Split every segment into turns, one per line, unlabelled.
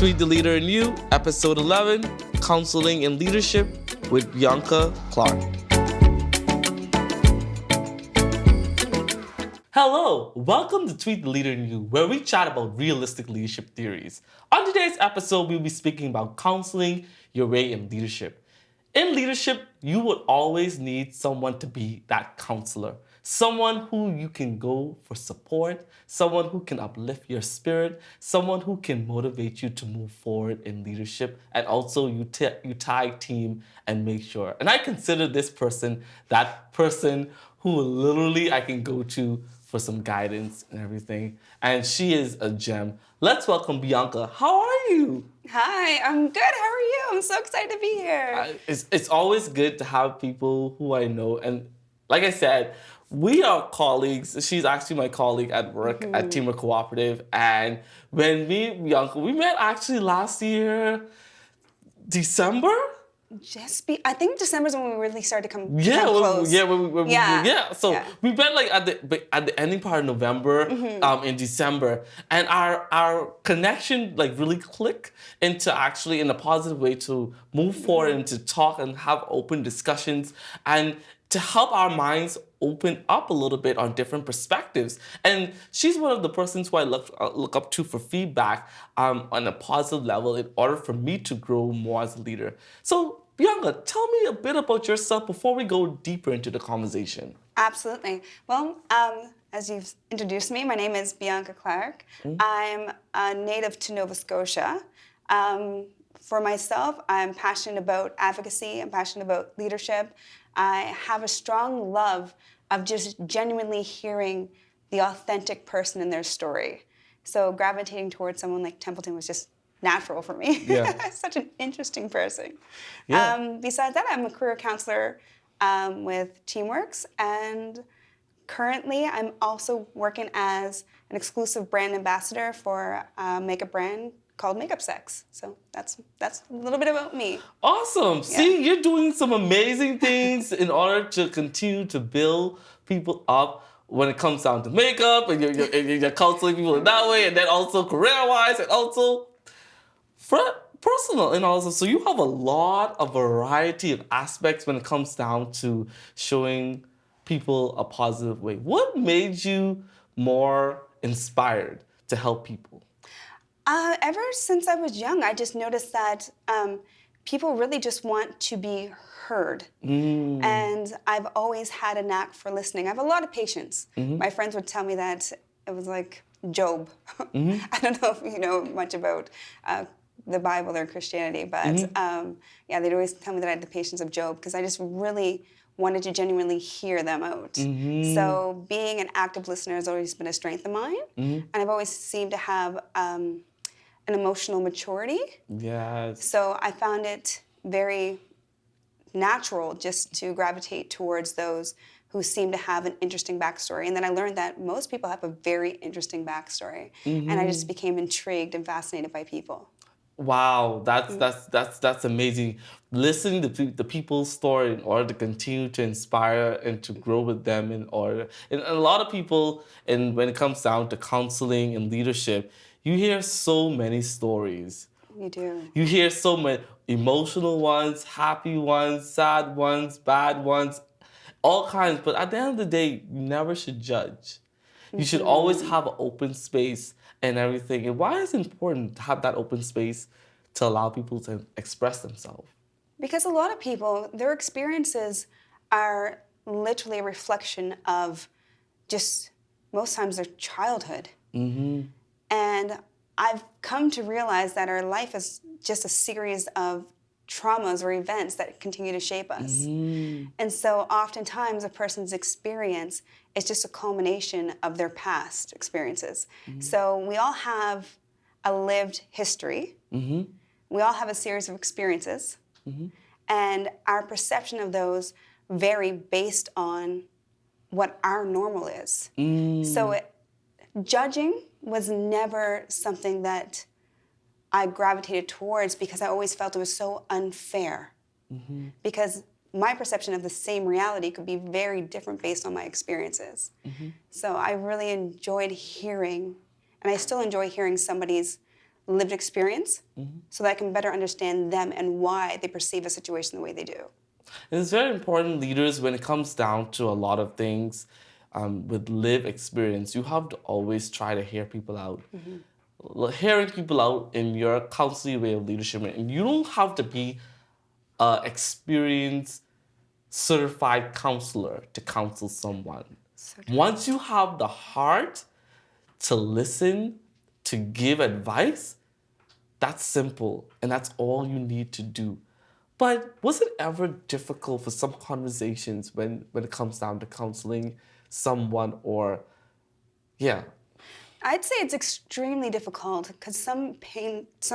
Tweet the Leader in You, Episode 11, Counseling and Leadership with Bianca Clarke. Hello, welcome to Tweet the Leader in You, where we chat about realistic leadership theories. On today's episode, we'll be speaking about counseling your way in leadership. In leadership, you would always need someone to be that counselor. Someone who you can go for support, someone who can uplift your spirit, someone who can motivate you to move forward in leadership, and also you tag team and make sure. And I consider this person that person who literally I can go to for some guidance and everything. And she is a gem. Let's welcome Bianca. How are you?
Hi, I'm good. How are you? I'm so excited to be here.
It's always good to have people who I know. And like I said, we are colleagues. She's actually my colleague at work at Teamwork Cooperative. And when Bianca, we met actually last year, December?
I think December is when we really started to become close.
We met like at the ending part of November, in December, and our connection like really clicked into actually in a positive way to move forward and to talk and have open discussions and to help our minds open up a little bit on different perspectives. And she's one of the persons who I look up to for feedback on a positive level in order for me to grow more as a leader. So Bianca, tell me a bit about yourself before we go deeper into the conversation.
Absolutely. Well, as you've introduced me, my name is Bianca Clarke. I'm a native to Nova Scotia. For myself, I'm passionate about advocacy. I'm passionate about leadership. I have a strong love of just genuinely hearing the authentic person in their story. So gravitating towards someone like Templeton was just natural for me.
Yeah.
Such an interesting person.
Yeah.
Besides that, I'm a career counselor with Teamworks, and currently I'm also working as an exclusive brand ambassador for a makeup brand called Makeup Sex. So that's a little bit about me.
Awesome.
Yeah.
See, you're doing some amazing things in order to continue to build people up when it comes down to makeup, and you're counseling people in that way, and then also career-wise, and also personal, and also so you have a variety of aspects when it comes down to showing people a positive way. What made you more inspired to help people?
Ever since I was young, I just noticed that people really just want to be heard. And I've always had a knack for listening. I have a lot of patience. My friends would tell me that it was like Job. I don't know if you know much about the Bible or Christianity, but they'd always tell me that I had the patience of Job because I just really wanted to genuinely hear them out. So being an active listener has always been a strength of mine, and I've always seemed to have an emotional maturity.
Yes.
So I found it very natural just to gravitate towards those who seem to have an interesting backstory. And then I learned that most people have a very interesting backstory. And I just became intrigued and fascinated by people.
Wow, that's amazing. Listening to the people's story in order to continue to inspire and to grow with them and a lot of people, and when it comes down to counseling and leadership, you hear so many stories.
You do.
You hear so many emotional ones, happy ones, sad ones, bad ones, all kinds. But at the end of the day, you never should judge. You should always have an open space and everything. And why is it important to have that open space to allow people to express themselves?
Because a lot of people, their experiences are literally a reflection of just most times their childhood. And I've come to realize that our life is just a series of traumas or events that continue to shape us. And so oftentimes a person's experience is just a culmination of their past experiences. So we all have a lived history. We all have a series of experiences. And our perception of those vary based on what our normal is. So judging was never something that I gravitated towards because I always felt it was so unfair. Because my perception of the same reality could be very different based on my experiences. So I really enjoyed hearing, and I still enjoy hearing somebody's lived experience so that I can better understand them and why they perceive a situation the way they do.
And it's very important, leaders, when it comes down to a lot of things with lived experience, you have to always try to hear people out. Hearing people out in your counseling way of leadership, and you don't have to be an experienced, certified counselor to counsel someone.
So
Once you have the heart to listen, to give advice, that's simple, and that's all you need to do. But was it ever difficult for some conversations when it comes down to counseling someone or, yeah.
I'd say it's extremely difficult because some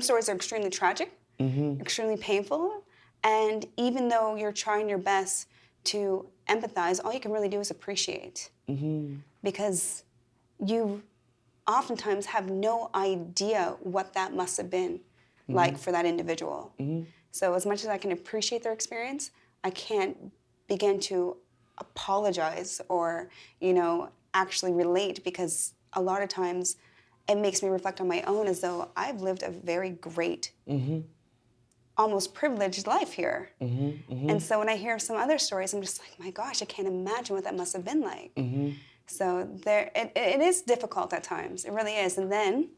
stories are extremely tragic, extremely painful, and even though you're trying your best to empathize, all you can really do is appreciate because you oftentimes have no idea what that must have been like for that individual. So as much as I can appreciate their experience, I can't begin to apologize or, actually relate because a lot of times it makes me reflect on my own as though I've lived a very great, almost privileged life here. And so when I hear some other stories, I'm just like, my gosh, I can't imagine what that must have been like. So it is difficult at times. It really is. And then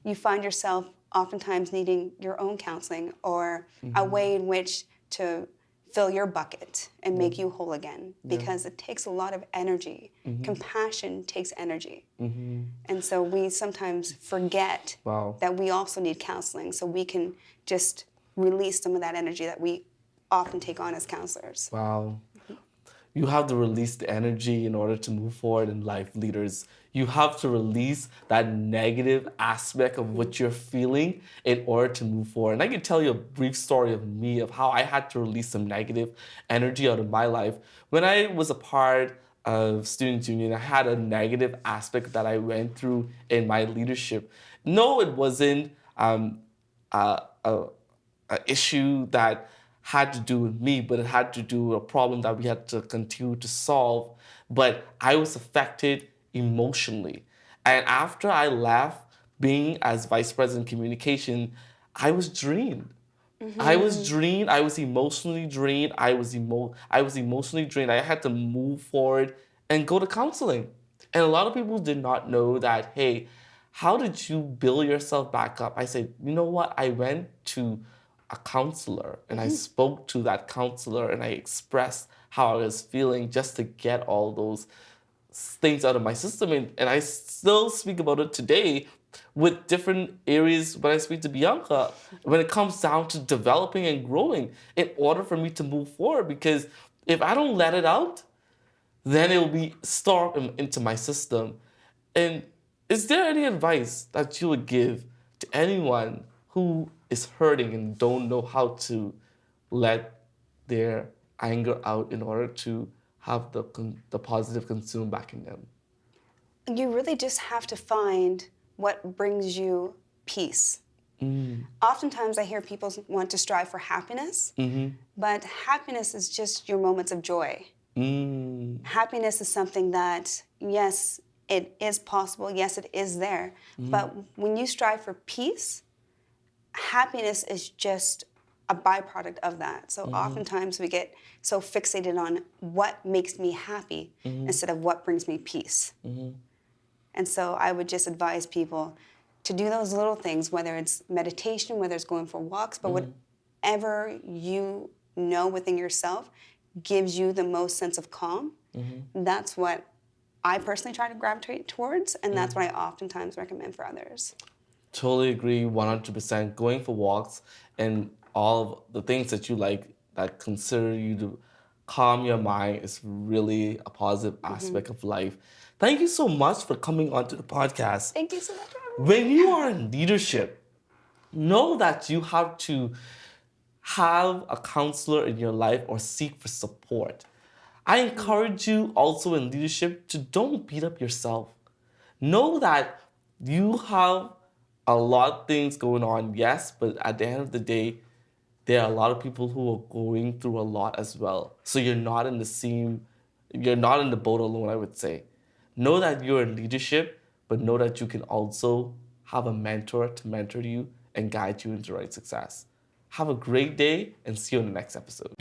you find yourself oftentimes needing your own counseling or a way in which to fill your bucket and make you whole again because it takes a lot of energy. Compassion takes energy. And so we sometimes forget that we also need counseling so we can just release some of that energy that we often take on as counselors.
Wow. You have to release the energy in order to move forward in life, leaders. You have to release that negative aspect of what you're feeling in order to move forward. And I can tell you a brief story of me, of how I had to release some negative energy out of my life. When I was a part of Student Union, I had a negative aspect that I went through in my leadership. No, it wasn't a issue that had to do with me, but it had to do with a problem that we had to continue to solve. But I was affected emotionally. And after I left being as vice president communication, I was drained. I was drained. I was emotionally drained. I was emotionally drained. I had to move forward and go to counseling. And a lot of people did not know that, hey, how did you build yourself back up? I said, you know what? I went to a counselor and I spoke to that counselor and I expressed how I was feeling just to get all those things out of my system. And I still speak about it today with different areas when I speak to Bianca when it comes down to developing and growing in order for me to move forward. Because if I don't let it out, then it will be stored into my system. And is there any advice that you would give to anyone who is hurting and don't know how to let their anger out in order to have the positive consume back in them?
You really just have to find what brings you peace. Oftentimes I hear people want to strive for happiness, but happiness is just your moments of joy. Happiness is something that, yes, it is possible, yes, it is there, but when you strive for peace, happiness is just a byproduct of that. So oftentimes we get so fixated on what makes me happy instead of what brings me peace. And so I would just advise people to do those little things, whether it's meditation, whether it's going for walks, but whatever you know within yourself gives you the most sense of calm. That's what I personally try to gravitate towards, and that's what I oftentimes recommend for others.
Totally agree, 100%. Going for walks and all of the things that you like that consider you to calm your mind is really a positive aspect of life. Thank you so much for coming onto the podcast.
Thank you so much for having me.
When you are in leadership, know that you have to have a counselor in your life or seek for support. I encourage you also in leadership to don't beat up yourself. Know that you have a lot of things going on, yes, but at the end of the day, there are a lot of people who are going through a lot as well. So you're not in the boat alone, I would say. Know that you're in leadership, but know that you can also have a mentor to mentor you and guide you into right success. Have a great day and see you in the next episode.